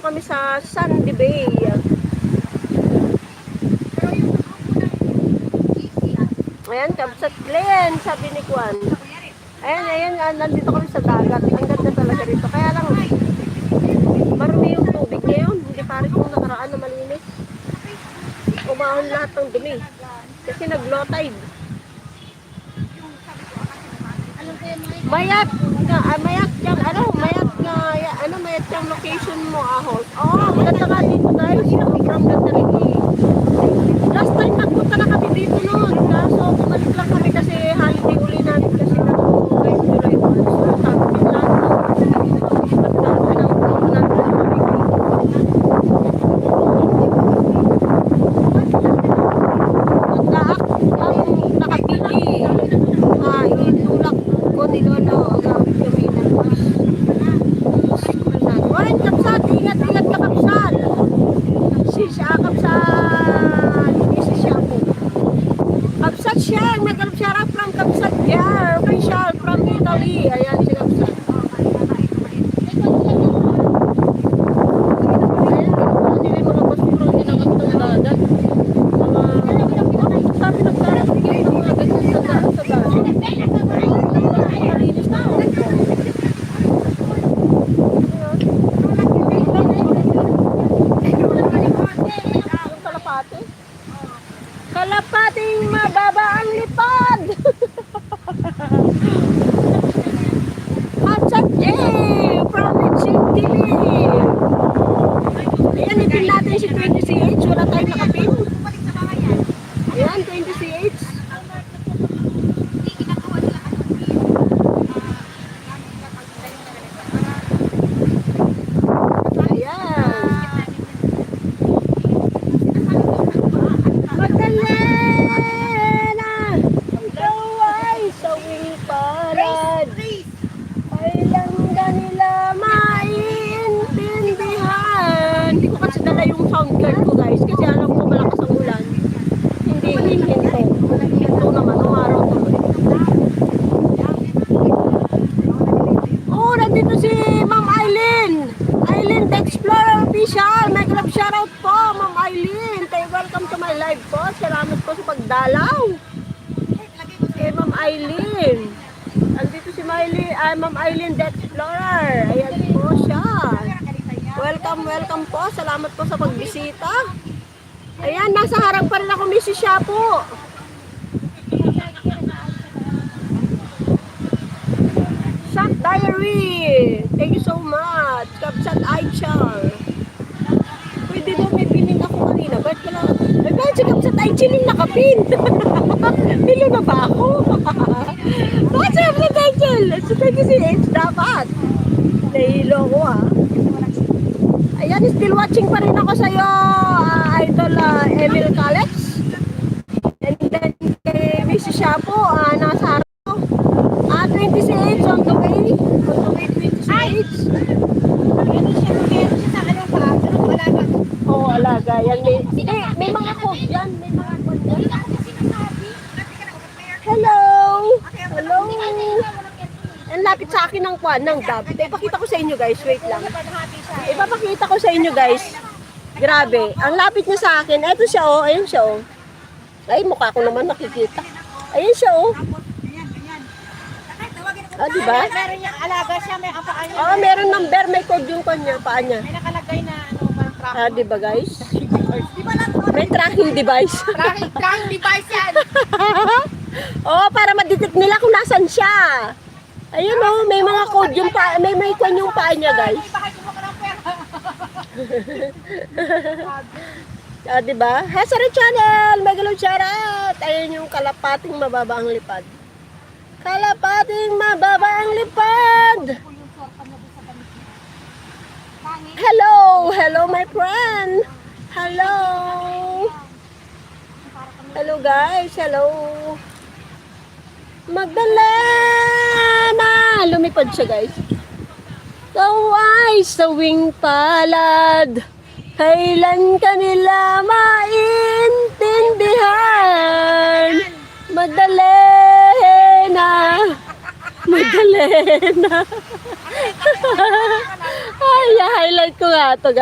kami sa Sandy Bay. Ayan, Kabsat Glen, sabi ni Kwan. Ayan, nandito kami sa dagat. Ang ganda talaga rito. Kaya lang, marumi yung tubig ngayon. Hindi pa rin kung nakaraan na malinis. Umahon lahat ng dumi. Kasi nag-low tide. Mayat yung location mo, Ahos. Maganda ka dito guys. Ang ganda rin. Last time nagpunta na kami dito noon. Kaso bumalik lang kami kasi holiday uli namin kasi nag-tuloy. So sabi ko lahat itulak ko ni Lolo. Gamit kami na Warren Kapsat, ingat ka Kapsat. Kapsat, isi siya po. Kapsat siya, nag-Kapsat from Kapsat Gear, official from Italy. Ayan si Kapsat. Ayan, nila yung mga basura, hindi na kami dagat. Sabi nagkarapigay ng mga ganyan sa dagat. Malinis na ako. Kalapating mababa ang lipad. Kapsat Jay from Chintili. Ayan, itin natin si 20CH. Wala tayong nakapin. Ayan, 20CH. Sound card ko guys kasi alam ko malakas ang ulan. Hindi hinto. Hinto naman umaraw tuloy. Nandito si Ma'am Eileen. Eileen the Explorer Official. May club shoutout po Ma'am Eileen. Welcome to my live po. Salamat po sa pagdalaw. Kay Ma'am Eileen. Nandito si Ma'am Eileen the Explorer. Ayan po siya. Welcome po. Salamat po sa pagbisita. Ayan, nasa harap pa rin ako, Mrs. Shapo. Shop Diary. Thank you so much. Kapsat Aichar. Pwede daw may pining ako kanina. Bakit si Kapsat Aichar yung nakapin? Pilo na ba ako? Bakit si Kapsat Aichar? So, thank you si H dapat. Nahilo ko Ayan, still watching pa rin ako sa'yo, Idol Emil Calets. And then, kay Mrs. Shapo, nasa harap ko. 20CH on the way. On the way, 20CH. Meron siya sa ano pa, pero alaga. Oo, alaga. Yan, may mga coke yan. May mga coke yan. Hello! Hello! Ang lapit sa akin ng kwan, ng dab. Ipakita ko sa inyo guys, wait lang. Ipapakita ko sa inyo guys. Grabe, ang lapit niya sa akin. Eto siya oh, ayun siya oh. Ay, mukha ko naman nakikita. Ayun siya oh. Diba? Meron niyang alaga siya, may kapaan niya. Meron number, may code yung kanya, paa niya. May nakalagay na parang tracking. Diba guys? May tracking device. Tracking device yan. Para ma-detect nila kung nasan siya. Ayun may mga code yung paa, may kwan yung paa niya guys. Diba? Hesare Channel, Megalo shoutout. Ayun yung kalapating mababa ang lipad. Kalapating mababa ang lipad. Hello my friend. Hello guys, hello. Magdalena! Lumipad siya guys. Kaway sa wing palad, kailan kanila maintindihan? Magdalena! Ay, highlight ko nga ito guys.